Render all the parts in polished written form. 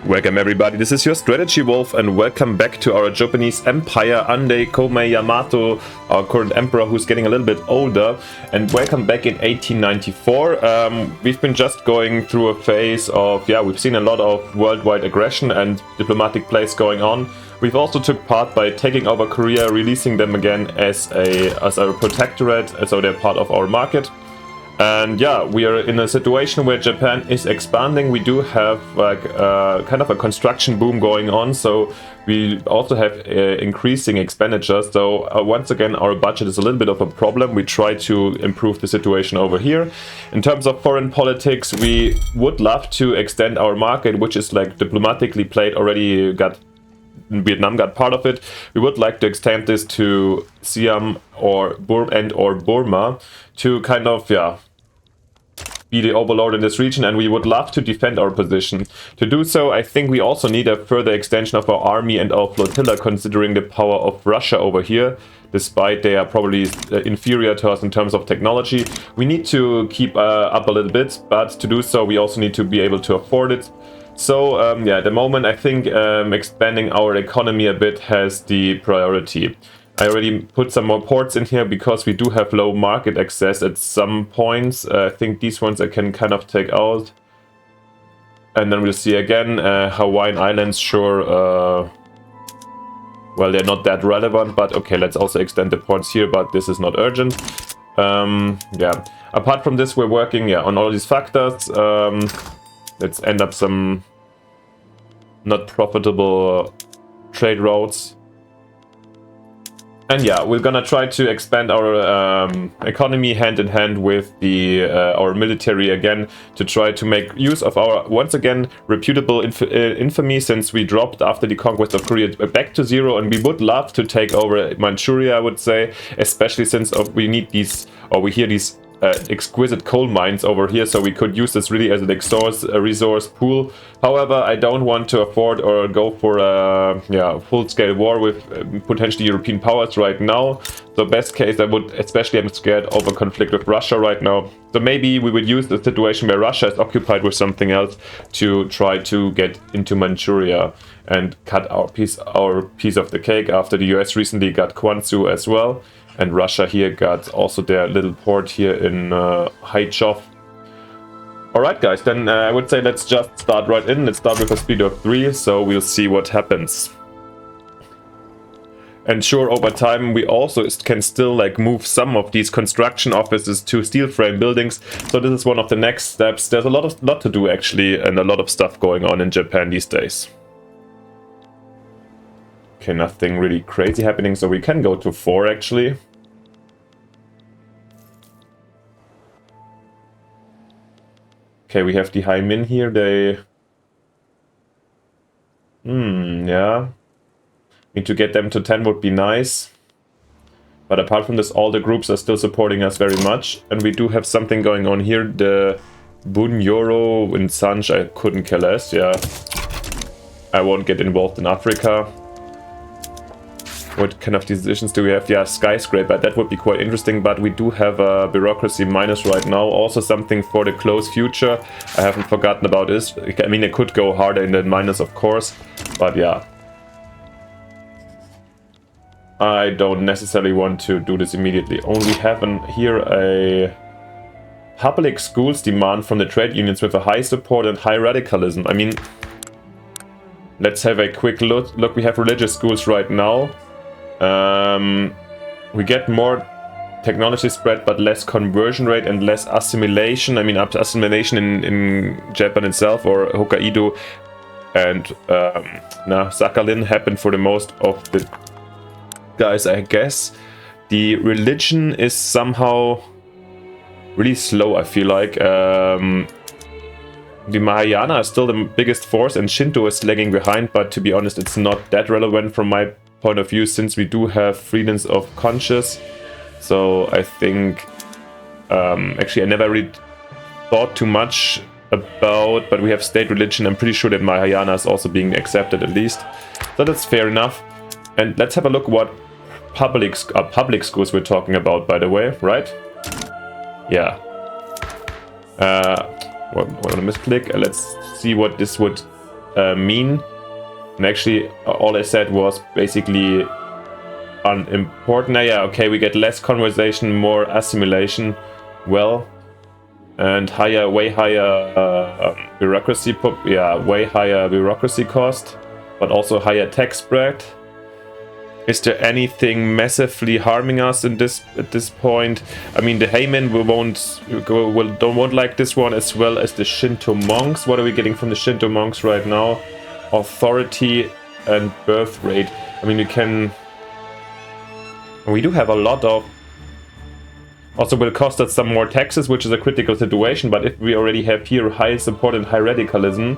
Welcome everybody, this is your Strategy Wolf and welcome back to our Japanese Empire under Komei Yamato, our current emperor who's getting a little bit older, and welcome back in 1894. We've been just going through a phase of, we've seen a lot of worldwide aggression and diplomatic plays going on. We've also took part by taking over Korea, releasing them again as a protectorate, so they're part of our market. And we are in a situation where Japan is expanding. We do have like kind of a construction boom going on, so we also have increasing expenditure. So once again, our budget is a little bit of a problem. We try to improve the situation over here. In terms of foreign politics, we would love to extend our market, which is like diplomatically played already. Vietnam got part of it. We would like to extend this to Siam or Burma to kind of be the overlord in this region, and we would love to defend our position. To do so, I think we also need a further extension of our army and our flotilla, considering the power of Russia over here. Despite they are probably inferior to us in terms of technology, we need to keep up a little bit, but to do so we also need to be able to afford it. So at the moment I think expanding our economy a bit has the priority. I already put some more ports in here because we do have low market access at some points. I think these ones I can kind of take out. And then we'll see again. Hawaiian Islands, sure. Well, they're not that relevant, but okay, let's also extend the ports here, but this is not urgent. Apart from this, we're working on all these factors. Let's end up some not profitable trade routes. And we're gonna try to expand our economy hand in hand with the our military again, to try to make use of our, once again, reputable infamy, since we dropped after the conquest of Korea back to zero, and we would love to take over Manchuria, I would say, especially since we need these, or we hear these exquisite coal mines over here, so we could use this really as an resource pool. However, I don't want to afford or go for a full-scale war with potentially European powers right now. So best case, I would, especially I'm scared of a conflict with Russia right now. So maybe we would use the situation where Russia is occupied with something else to try to get into Manchuria and cut our piece of the cake, after the US recently got Kwanzu as well. And Russia here got also their little port here in Haichov. Alright guys, then I would say let's just start right in. Let's start with a speed of 3, so we'll see what happens. And sure, over time we also can still like move some of these construction offices to steel frame buildings. So this is one of the next steps. There's a lot to do actually, and a lot of stuff going on in Japan these days. Okay, nothing really crazy happening, so we can go to 4 actually. Okay, we have the High Min here, they... Need to get them to 10 would be nice. But apart from this, all the groups are still supporting us very much. And we do have something going on here, the Bunyoro in Sanj, I couldn't care less, I won't get involved in Africa. What kind of decisions do we have? Skyscraper, that would be quite interesting, but we do have a bureaucracy minus right now. Also something for the close future. I haven't forgotten about this. I mean, it could go harder in the minus, of course, but I don't necessarily want to do this immediately. Only have here a public schools demand from the trade unions with a high support and high radicalism. I mean, let's have a quick look. Look, we have religious schools right now. We get more technology spread, but less conversion rate and less assimilation. I mean, assimilation in Japan itself, or Hokkaido and Sakhalin, happened for the most of the guys, I guess. The religion is somehow really slow, I feel like. The Mahayana is still the biggest force, and Shinto is lagging behind, but to be honest, it's not that relevant from my point of view, since we do have freedoms of conscience. So I think actually I never really thought too much about, but we have state religion. I'm pretty sure that Mahayana is also being accepted at least, so that's fair enough. And let's have a look what public schools we're talking about, by the way, right? What a misclick. Let's see what this would mean. And actually, all I said was basically unimportant. Yeah, okay, we get less conversation, more assimilation. Well, and way higher bureaucracy. Yeah, way higher bureaucracy cost, but also higher tax spread. Is there anything massively harming us at this point? I mean, the Heimin don't like this one, as well as the Shinto monks. What are we getting from the Shinto monks right now? Authority and birth rate. I mean, we do have a lot of. Also will cost us some more taxes, which is a critical situation, but if we already have here high support and high radicalism,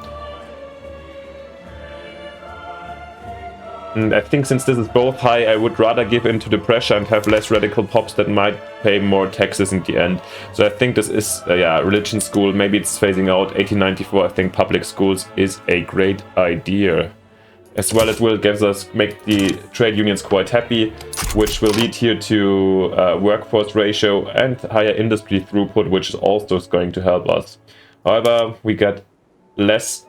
and I think since this is both high, I would rather give in to the pressure and have less radical pops that might pay more taxes in the end. So I think this is, yeah, religion school, maybe it's phasing out. 1894, I think public schools is a great idea. As well, it will make the trade unions quite happy, which will lead here to workforce ratio and higher industry throughput, which is also going to help us. However, we get less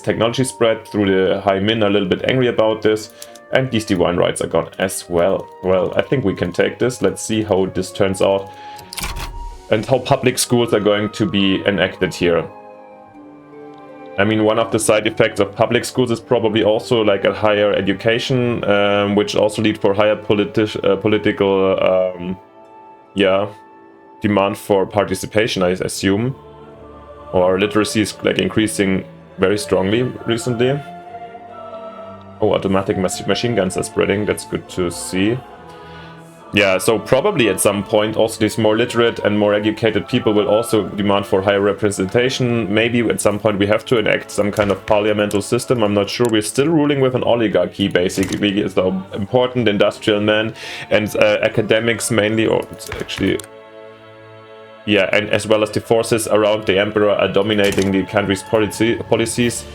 technology spread through the high min. A little bit angry about this, and these divine rights are gone as well. Well, I think we can take this. Let's see how this turns out and how public schools are going to be enacted here. I mean, one of the side effects of public schools is probably also like a higher education, which also lead for higher political, demand for participation, I assume. Or literacy is like increasing very strongly recently. Oh, automatic machine guns are spreading. That's good to see. Yeah, so probably at some point also these more literate and more educated people will also demand for higher representation. Maybe at some point we have to enact some kind of parliamental system. I'm not sure. We're still ruling with an oligarchy, basically. So important industrial men and academics mainly, or it's actually... Yeah, and as well as the forces around the emperor are dominating the country's policies,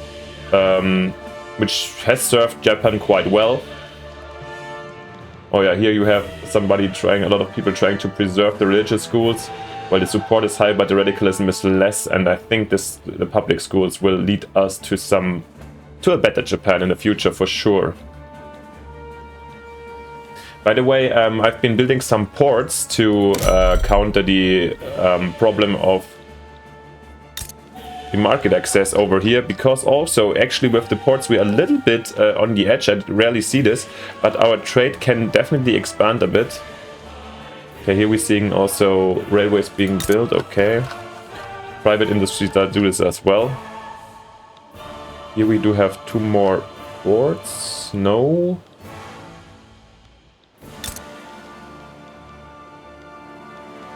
which has served Japan quite well. Oh yeah, here you have a lot of people trying to preserve the religious schools, while the support is high, but the radicalism is less, and I think the public schools will lead us to a better Japan in the future for sure. By the way, I've been building some ports to counter the problem of the market access over here, because also actually with the ports we are a little bit on the edge. I rarely see this, but our trade can definitely expand a bit. Okay, here we're seeing also railways being built. Okay, private industries that do this as well. Here we do have 2 more ports. No.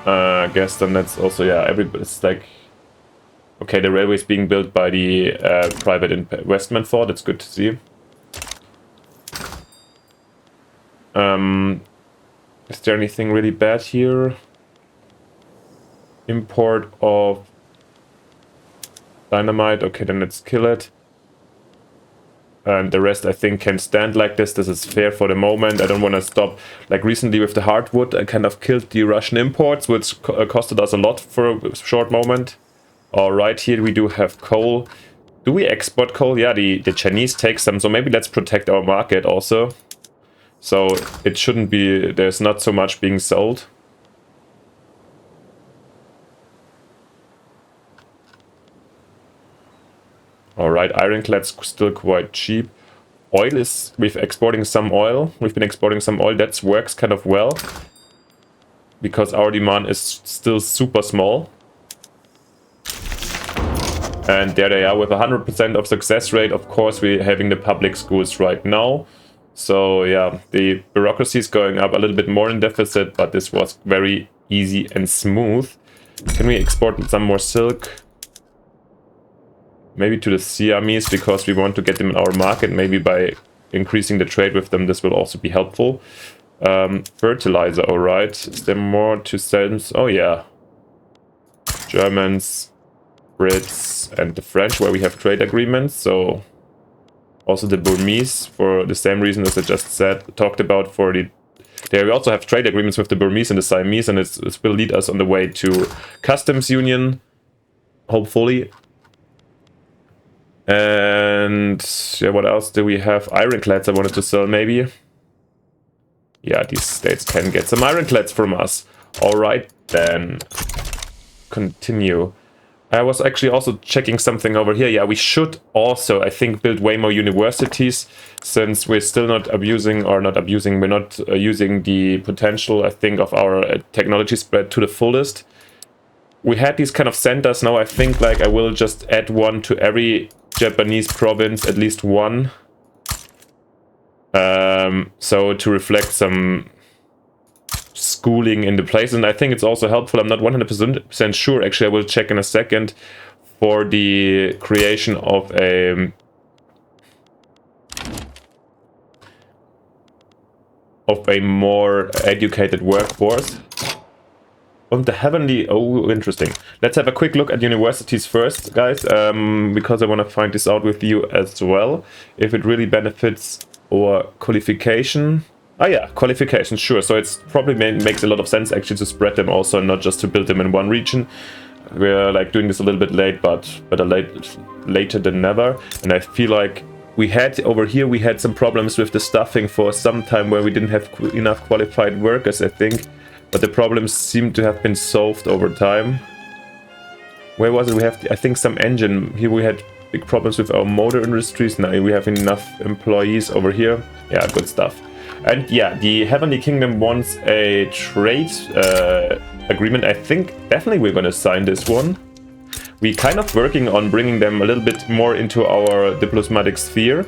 I guess then that's also, yeah, it's like, okay, the railway is being built by the private investment fund. That's good to see. Is there anything really bad here? Import of dynamite. Okay, then let's kill it. And the rest I think can stand like this. This is fair for the moment. I don't want to stop. Like recently with the hardwood, I kind of killed the Russian imports, which costed us a lot for a short moment. Alright, here we do have coal. Do we export coal? Yeah, the Chinese take some, so maybe let's protect our market also. So it shouldn't be, there's not so much being sold. Alright, ironclad's still quite cheap. Oil is, we've been exporting some oil. That works kind of well, because our demand is still super small. And there they are with 100% of success rate. Of course, we're having the public schools right now. So yeah, the bureaucracy is going up a little bit more in deficit, but this was very easy and smooth. Can we export some more silk? Maybe to the Siamese, because we want to get them in our market. Maybe by increasing the trade with them, this will also be helpful. Fertilizer, alright. Is there more to sell? Oh yeah. Germans, Brits, and the French, where we have trade agreements. So also the Burmese, for the same reason as I just talked about for the... There we also have trade agreements with the Burmese and the Siamese, and it will lead us on the way to customs union, hopefully. And And yeah, what else do we have? Ironclads I wanted to sell, maybe. Yeah, these states can get some ironclads from us. Alright, then. Continue. I was actually also checking something over here. Yeah, we should also, I think, build way more universities, since we're still not abusing, or not abusing, we're not using the potential, I think, of our technology spread to the fullest. We had these kind of centers. Now I think like I will just add one to every Japanese province, at least one. So to reflect some schooling in the place, and I think it's also helpful. I'm not 100% sure. Actually, I will check in a second for the creation of a more educated workforce. On the heavenly... Oh, interesting. Let's have a quick look at universities first, guys, because I want to find this out with you as well, if it really benefits our qualification. Ah yeah, qualification, sure. So it's probably makes a lot of sense actually to spread them also, and not just to build them in one region. We're like doing this a little bit late, but better later than never. And I feel like we had over here, we had some problems with the stuffing for some time, where we didn't have enough qualified workers, I think. But the problems seem to have been solved over time. Where was it? We have, I think, some engine. Here we had big problems with our motor industries. Now we have enough employees over here. Yeah, good stuff. And yeah, the Heavenly Kingdom wants a trade agreement. I think definitely we're going to sign this one. We're kind of working on bringing them a little bit more into our diplomatic sphere.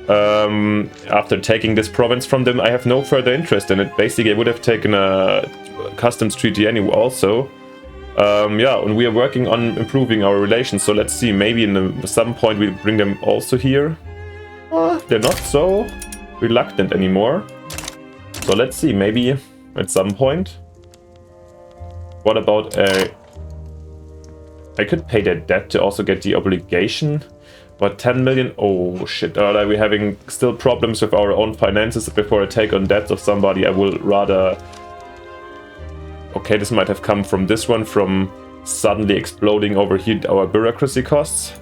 After taking this province from them, I have no further interest in it. Basically, I would have taken a customs treaty anyway also. Yeah, and we are working on improving our relations. So let's see, maybe in some point we'll bring them also here. They're not so reluctant anymore. So let's see, maybe at some point. What about I could pay their debt to also get the obligation. But 10 million? Oh shit, are we having still problems with our own finances? Before I take on debts of somebody, I will rather... Okay, this might have come from this one, from suddenly exploding over here our bureaucracy costs.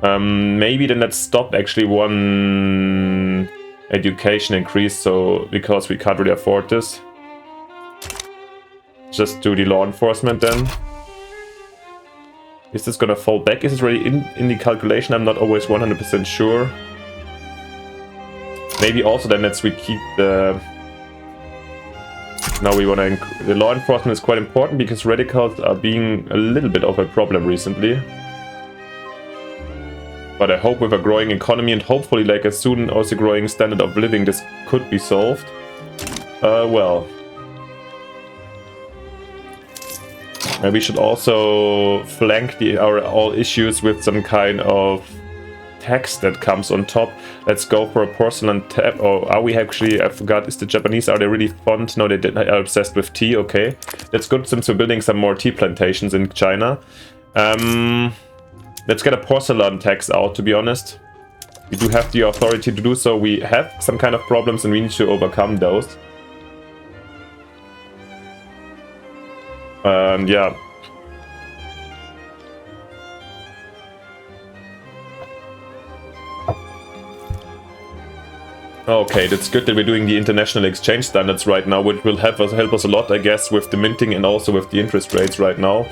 Maybe then let's stop actually one education increase, so because we can't really afford this. Just do the law enforcement then. Is this gonna fall back? Is it really in the calculation? I'm not always 100% sure. Maybe also then we keep the... Now we wanna... The law enforcement is quite important because radicals are being a little bit of a problem recently. But I hope with a growing economy and hopefully like a soon also growing standard of living, this could be solved. Well... We should also flank our all issues with some kind of tax that comes on top. Let's go for a porcelain tab. Or are we actually, I forgot, is the Japanese, are they really fond? No, they are obsessed with tea, okay. That's good since we're building some more tea plantations in China. Let's get a porcelain tax out, to be honest. We do have the authority to do so. We have some kind of problems and we need to overcome those. Yeah. Okay, that's good that we're doing the international exchange standards right now, which will help us a lot, I guess, with the minting and also with the interest rates right now.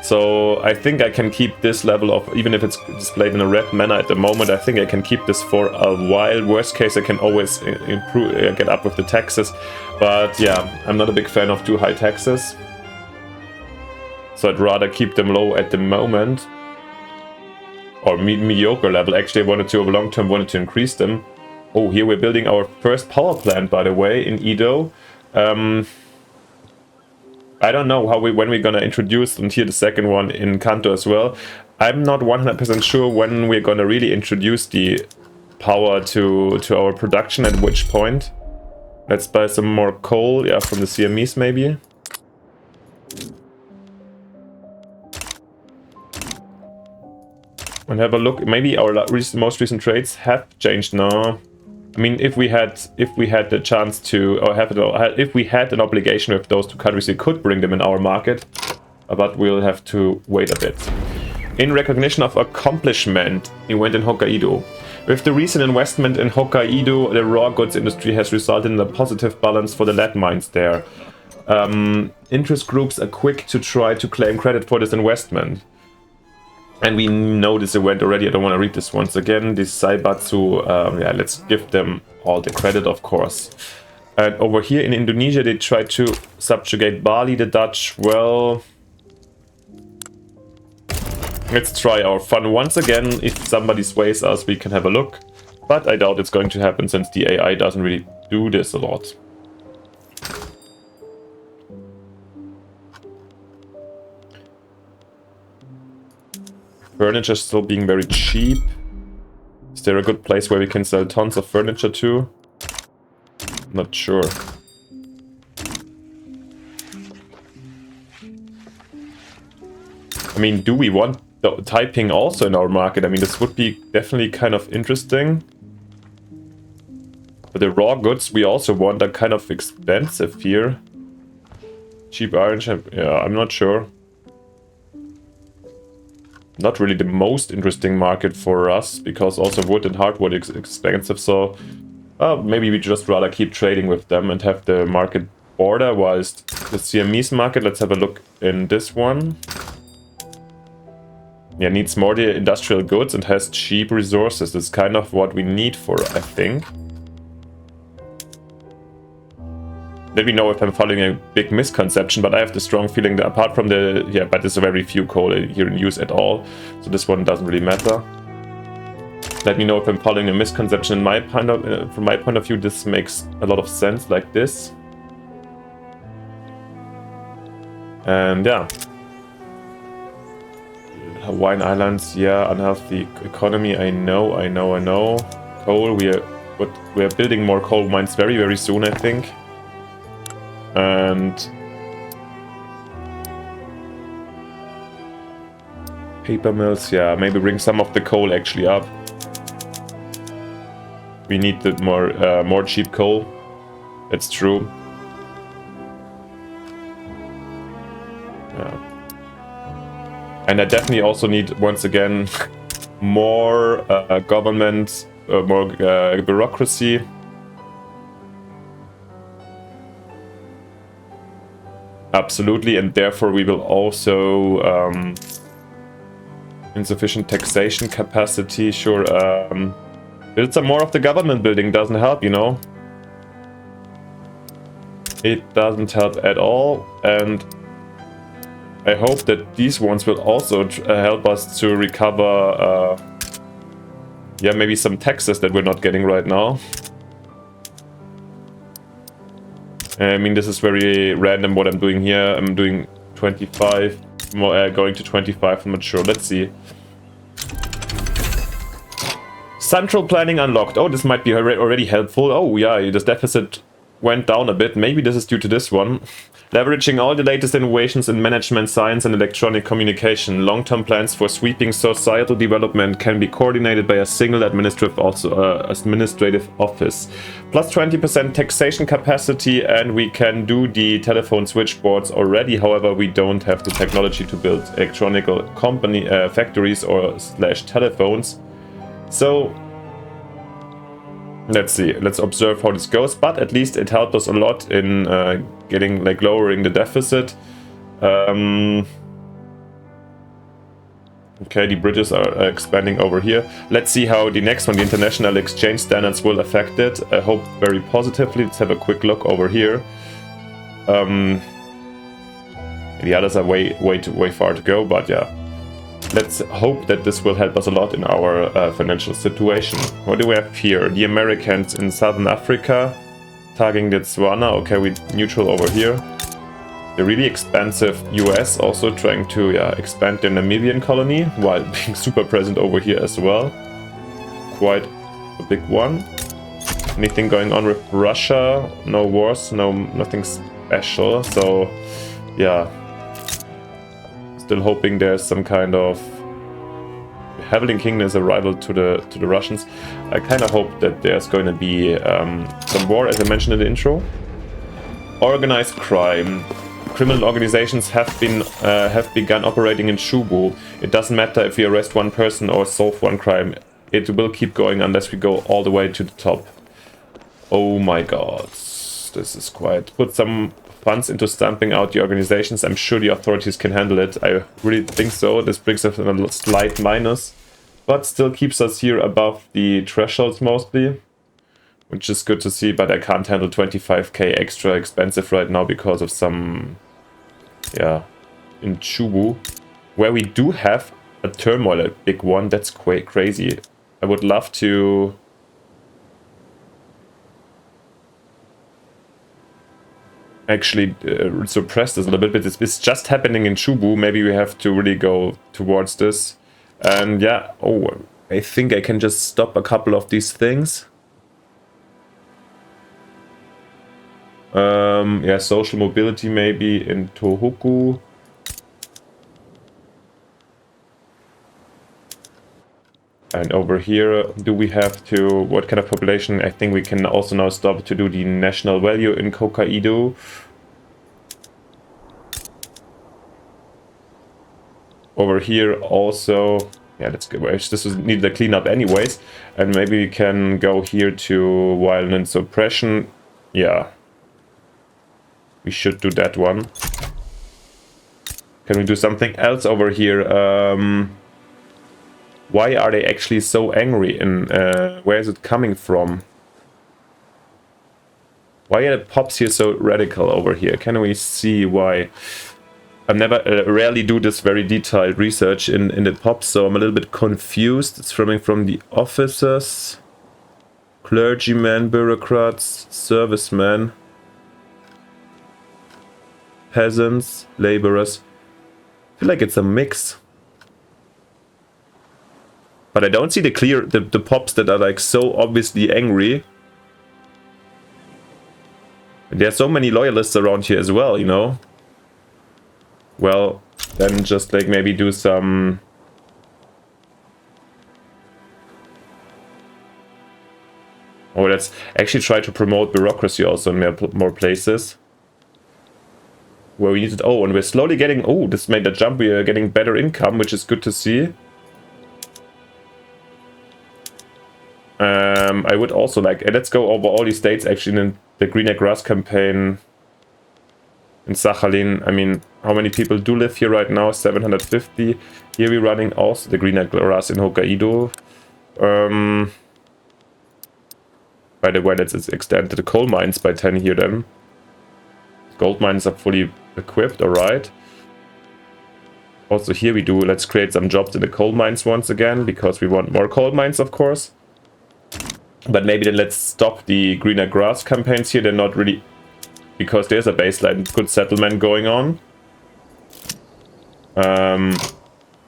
So I think I can keep this level of, even if it's displayed in a red manner at the moment, I think I can keep this for a while. Worst case, I can always improve, get up with the taxes. But yeah, I'm not a big fan of too high taxes. So I'd rather keep them low at the moment. Or mediocre level. Actually, I wanted to, over long term, wanted to increase them. Oh, here we're building our first power plant, by the way, in Edo. I don't know how when we're gonna introduce, and here the second one in Kanto as well. I'm not 100% sure when we're gonna really introduce the power to our production, at which point. Let's buy some more coal, yeah, from the CMEs maybe. And have a look. Maybe our most recent trades have changed now. I mean, if we had the chance to, or if we had an obligation with those two countries, we could bring them in our market, but we'll have to wait a bit. In recognition of accomplishment, he went in Hokkaido. With the recent investment in Hokkaido, the raw goods industry has resulted in a positive balance for the lead mines there. Interest groups are quick to try to claim credit for this investment. And we know this event already. I don't want to read this once again. This Saibatsu, yeah, let's give them all the credit, of course. And over here in Indonesia, they tried to subjugate Bali, the Dutch. Well, let's try our fun once again. If somebody sways us, we can have a look. But I doubt it's going to happen since the AI doesn't really do this a lot. Furniture still being very cheap. Is there a good place where we can sell tons of furniture to? Not sure. I mean, do we want the typing also in our market? I mean, this would be definitely kind of interesting. But the raw goods we also want are kind of expensive here. Cheap iron, yeah, I'm not sure. Not really the most interesting market for us, because also wood and hardwood is expensive, so maybe we just rather keep trading with them and have the market order, whilst the Siamese market, let's have a look in this one. Yeah, needs more the industrial goods and has cheap resources. That's kind of what we need for, I think. Let me know if I'm following a big misconception, but I have the strong feeling that apart from the... Yeah, but there's very few coal here in use at all, so this one doesn't really matter. Let me know if I'm following a misconception. In my point of, from my point of view, this makes a lot of sense, like this. And yeah. Hawaiian Islands, yeah, unhealthy economy, I know. Coal, we are building more coal mines very, very soon, I think. And paper mills, yeah, maybe bring some of the coal actually up. We need the more cheap coal. That's true. Yeah. And I definitely also need, once again, more government, more bureaucracy. Absolutely, and therefore we will also insufficient taxation capacity. Sure, build some more of the government building doesn't help, you know. It doesn't help at all, and I hope that these ones will also help us to recover, yeah, maybe some taxes that we're not getting right now. I mean, this is very random what I'm doing here. I'm doing 25, more, going to 25, I'm not sure. Let's see. Central planning unlocked. Oh, this might be already helpful. Oh, yeah, this deficit went down a bit. Maybe this is due to this one. Leveraging all the latest innovations in management science and electronic communication, long-term plans for sweeping societal development can be coordinated by a single administrative office. Plus 20% taxation capacity, and we can do the telephone switchboards already. However, we don't have the technology to build electronic company factories or / telephones. So let's see, let's observe how this goes, but at least it helped us a lot in getting, like, lowering the deficit. Okay, the bridges are expanding over here. Let's see how the next one, the international exchange standards, will affect it. I hope very positively. Let's have a quick look over here. The others are way far to go, but yeah. Let's hope that this will help us a lot in our financial situation. What do we have here? The Americans in Southern Africa, targeting the Tswana. Okay, we neutral over here. The really expensive US also trying to expand their Namibian colony while being super present over here as well. Quite a big one. Anything going on with Russia? No wars, nothing special. So yeah. Still hoping there's some kind of... Haveling Kingdom is a rival to the Russians. I kind of hope that there's going to be some war, as I mentioned in the intro. Organized crime. criminal organizations have begun operating in Chubu. It doesn't matter if we arrest one person or solve one crime. It will keep going unless we go all the way to the top. Oh my god. This is quite... Put some funds into stamping out the organizations. I'm sure the authorities can handle it. I really think so. This brings us in a slight minus, but still keeps us here above the thresholds mostly, which is good to see, but I can't handle 25k extra expensive right now because of some, yeah, in Chubu, where we do have a turmoil, a big one. That's quite crazy. I would love to actually suppress this a little bit. It's just happening in Chubu. Maybe we have to really go towards this. And yeah, oh, I think I can just stop a couple of these things. Yeah, social mobility maybe in Tohoku. And over here, do we have to, what kind of population? I think we can also now stop to do the national value in Hokkaido. Over here also, yeah, that's good. This was needed a cleanup anyways. And maybe we can go here to violent suppression. Yeah. We should do that one. Can we do something else over here? Why are they actually so angry, and where is it coming from? Why are the pops here so radical over here? Can we see why? I rarely do this very detailed research in the pops, so I'm a little bit confused. It's coming from the officers, clergymen, bureaucrats, servicemen, peasants, laborers. I feel like it's a mix. But I don't see the pops that are like so obviously angry. There are so many loyalists around here as well, you know. Well, then just like maybe do some... Oh, let's actually try to promote bureaucracy also in more places. Where we need it. Oh, and we're slowly getting... Oh, this made a jump. We are getting better income, which is good to see. I would also like... let's go over all these states actually in the greener grass campaign in Sakhalin. I mean, how many people do live here right now? 750. Here we're running also the greener grass in Hokkaido. By the way, let's extend the coal mines by 10 here then. Gold mines are fully equipped, alright. Also here we do, let's create some jobs in the coal mines once again, because we want more coal mines, of course. But maybe then let's stop the greener grass campaigns here. They're not really... Because there's a baseline good settlement going on.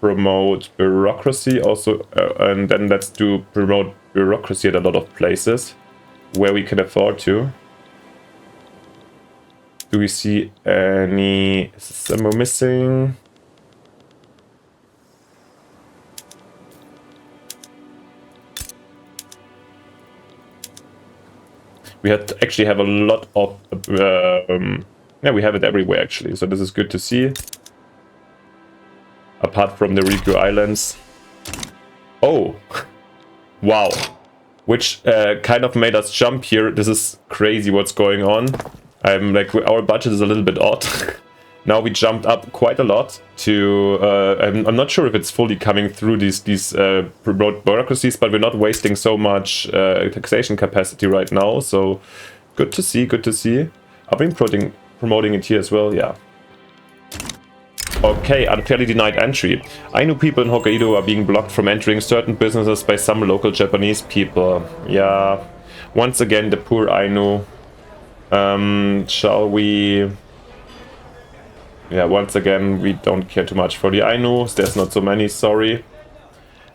Promote bureaucracy also. And then let's do promote bureaucracy at a lot of places where we can afford to. Do we see any... Some are missing? We actually have a lot of... yeah, we have it everywhere actually, so this is good to see. Apart from the Ryukyu Islands. Oh! Wow! Which kind of made us jump here. This is crazy what's going on. I'm like, our budget is a little bit odd. Now we jumped up quite a lot to... I'm not sure if it's fully coming through these bureaucracies, but we're not wasting so much taxation capacity right now, so good to see, good to see. I've been promoting it here as well, yeah. Okay, unfairly denied entry. Ainu people in Hokkaido are being blocked from entering certain businesses by some local Japanese people. Yeah, once again the poor Ainu. Shall we... Yeah, once again, we don't care too much for the Ainus. There's not so many, sorry.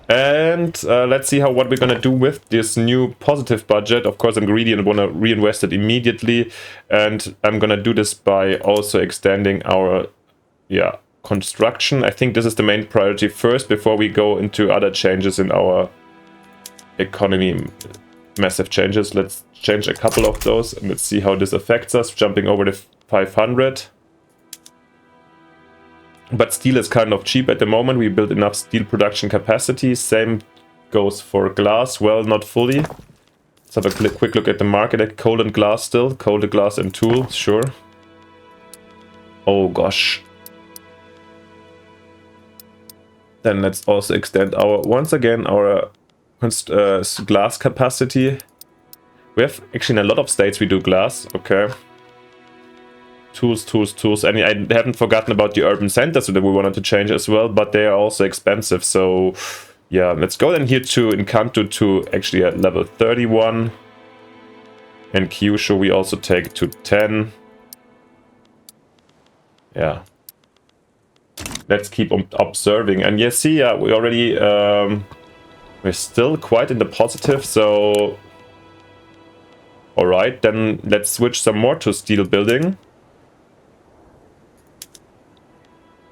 And let's see what we're gonna do with this new positive budget. Of course, I'm greedy and wanna reinvest it immediately. And I'm gonna do this by also extending our, yeah, construction. I think this is the main priority first before we go into other changes in our economy. Massive changes. Let's change a couple of those and let's see how this affects us. Jumping over the 500. But steel is kind of cheap at the moment. We built enough steel production capacity. Same goes for glass. Well, not fully. Let's have a quick look at the market. Coal and glass still. Coal, glass and tool, sure. Oh gosh. Then let's also extend our, once again, our glass capacity. We have actually in a lot of states we do glass. Okay. Tools, tools, tools. And I haven't forgotten about the urban centers that we wanted to change as well, but they are also expensive. So yeah, let's go then here to Encanto to actually at level 31. And Kyushu we also take to 10. Yeah. Let's keep observing. And yeah, see, we already, we're still quite in the positive, so... Alright, then let's switch some more to steel building.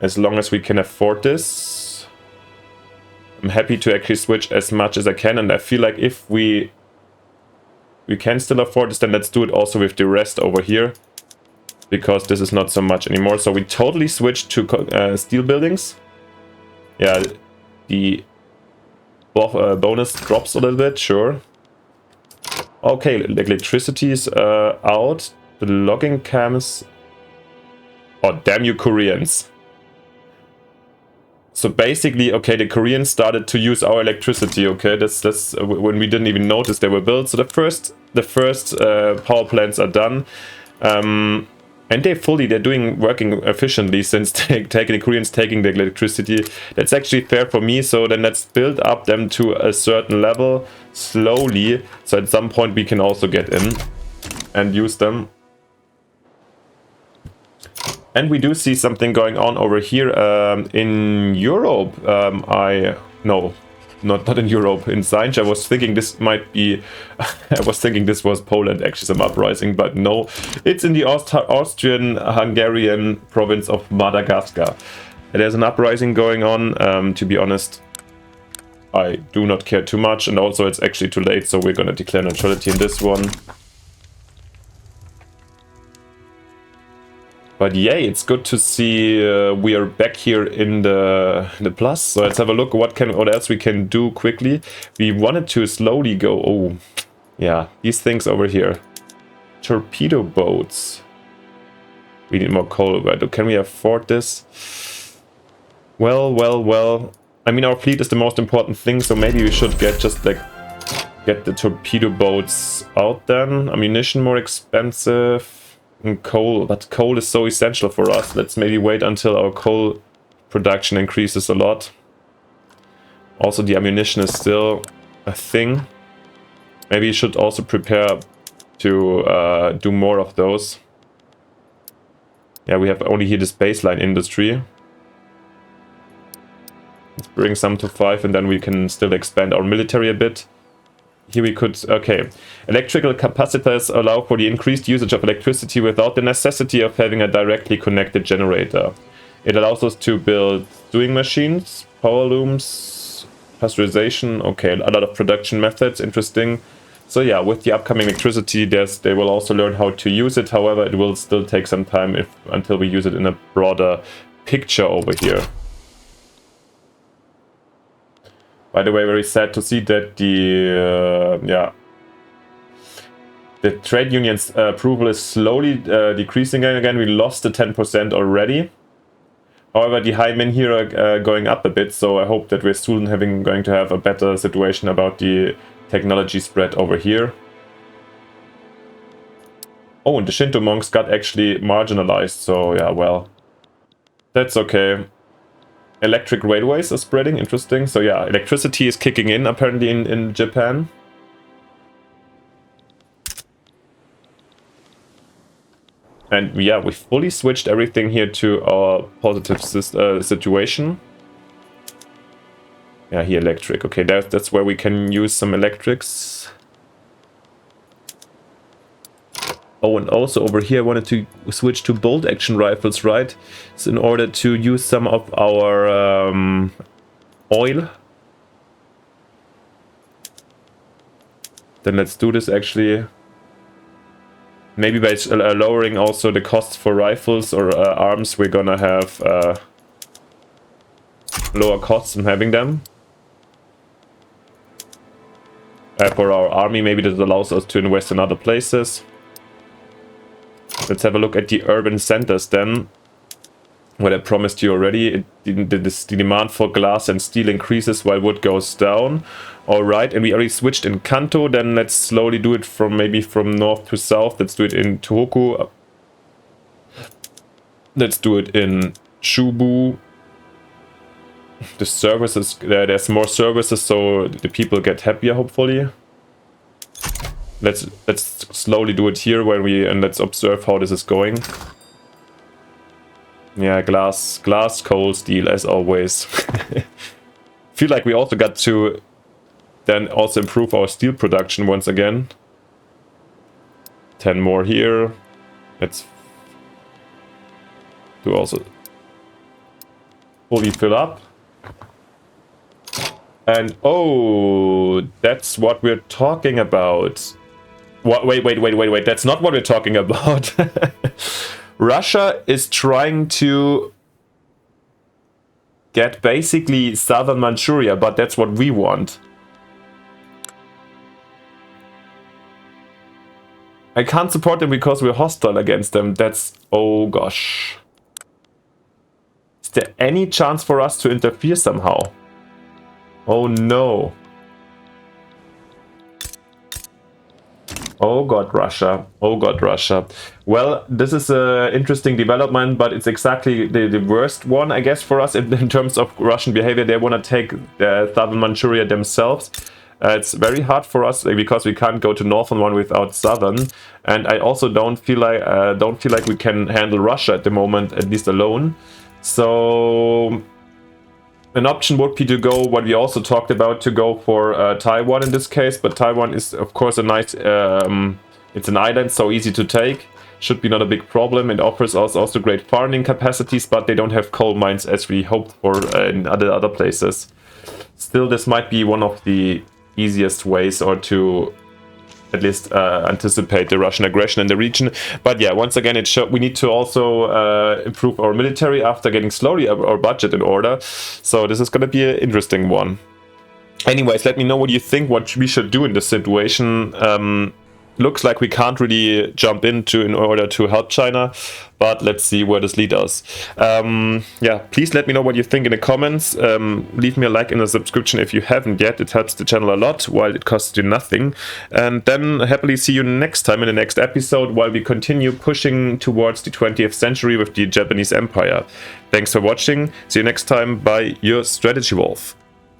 As long as we can afford this. I'm happy to actually switch as much as I can, and I feel like if we can still afford this, then let's do it also with the rest over here. Because this is not so much anymore. So we totally switched to steel buildings. Yeah, the bonus drops a little bit, sure. Okay, electricity is out. The logging cams. Oh, damn you Koreans. So basically, okay, the Koreans started to use our electricity, okay? That's when we didn't even notice they were built. So the first power plants are done. And they're working efficiently since the Koreans taking the electricity. That's actually fair for me. So then let's build up them to a certain level slowly. So at some point we can also get in and use them. And we do see something going on over here in Europe. No, not in Europe. In Sainz, I was thinking this might be. I was thinking this was Poland, actually, some uprising, but no, it's in the Austrian-Hungarian province of Madagascar. There's an uprising going on. To be honest, I do not care too much, and also it's actually too late, so we're gonna declare neutrality in this one. But yay, it's good to see we are back here in the plus. So let's have a look what else we can do quickly. We wanted to slowly go. Oh, yeah, these things over here. Torpedo boats. We need more coal. But can we afford this? Well. I mean, our fleet is the most important thing, so maybe we should get the torpedo boats out then. Ammunition more expensive. And coal, but coal is so essential for us. Let's maybe wait until our coal production increases a lot. Also, the ammunition is still a thing. Maybe you should also prepare to do more of those. Yeah, we have only here this baseline industry. Let's bring some to 5 and then we can still expand our military a bit. Here we could, okay. Electrical capacitors allow for the increased usage of electricity without the necessity of having a directly connected generator. It allows us to build stewing machines, power looms, pasteurization, okay, a lot of production methods, interesting. So yeah, with the upcoming electricity, they will also learn how to use it. However, it will still take some time until we use it in a broader picture over here. By the way, very sad to see that the trade union's approval is slowly decreasing again. We lost the 10% already. However, the high min here are going up a bit, so I hope that we're soon going to have a better situation about the technology spread over here. Oh, and the Shinto monks got actually marginalized, so yeah, well, that's okay. Electric railways are spreading, interesting. So yeah, electricity is kicking in apparently in Japan. And yeah, we fully switched everything here to our positive situation. Yeah, here electric. Okay, that's where we can use some electrics. Oh, and also over here I wanted to switch to bolt action rifles, right? So in order to use some of our oil. Then let's do this actually. Maybe by lowering also the costs for rifles or arms, we're gonna have lower costs from having them. For our army, maybe this allows us to invest in other places. Let's have a look at the urban centers then. What I promised you already, the demand for glass and steel increases while wood goes down. Alright, and we already switched in Kanto, then let's slowly do it from maybe from north to south. Let's do it in Tohoku. Let's do it in Chubu. The services, there's more services, so the people get happier, hopefully. Let's slowly do it here and let's observe how this is going. Yeah, glass, coal, steel, as always. Feel like we also got to then also improve our steel production once again. 10 more here. Let's do also fully fill up. And oh, that's what we're talking about. What? Wait, that's not what we're talking about. Russia is trying to get basically southern Manchuria, but that's what we want. I can't support them because we're hostile against them. That's... oh gosh. Is there any chance for us to interfere somehow? Oh no. Oh god, Russia. Oh god, Russia. Well, this is an interesting development, but it's exactly the worst one, I guess, for us in terms of Russian behavior. They want to take southern Manchuria themselves. It's very hard for us because we can't go to northern one without southern, and I also don't feel like we can handle Russia at the moment, at least alone. So an option would be to go what we also talked about, to go for Taiwan in this case, but Taiwan is of course a nice it's an island, so easy to take, should be not a big problem. It offers us also great farming capacities, but they don't have coal mines as we hoped for in other places. Still, this might be one of the easiest ways, or to at least anticipate the Russian aggression in the region. But yeah, once again, we need to also improve our military after getting slowly our budget in order. So this is going to be an interesting one. Anyways, let me know what you think, what we should do in this situation. Looks like we can't really jump in order to help China, but let's see where this leads us. Yeah, please let me know what you think in the comments. Leave me a like and a subscription if you haven't yet. It helps the channel a lot while it costs you nothing. And then happily see you next time in the next episode while we continue pushing towards the 20th century with the Japanese Empire. Thanks for watching. See you next time. Bye, your Strategy Wolf.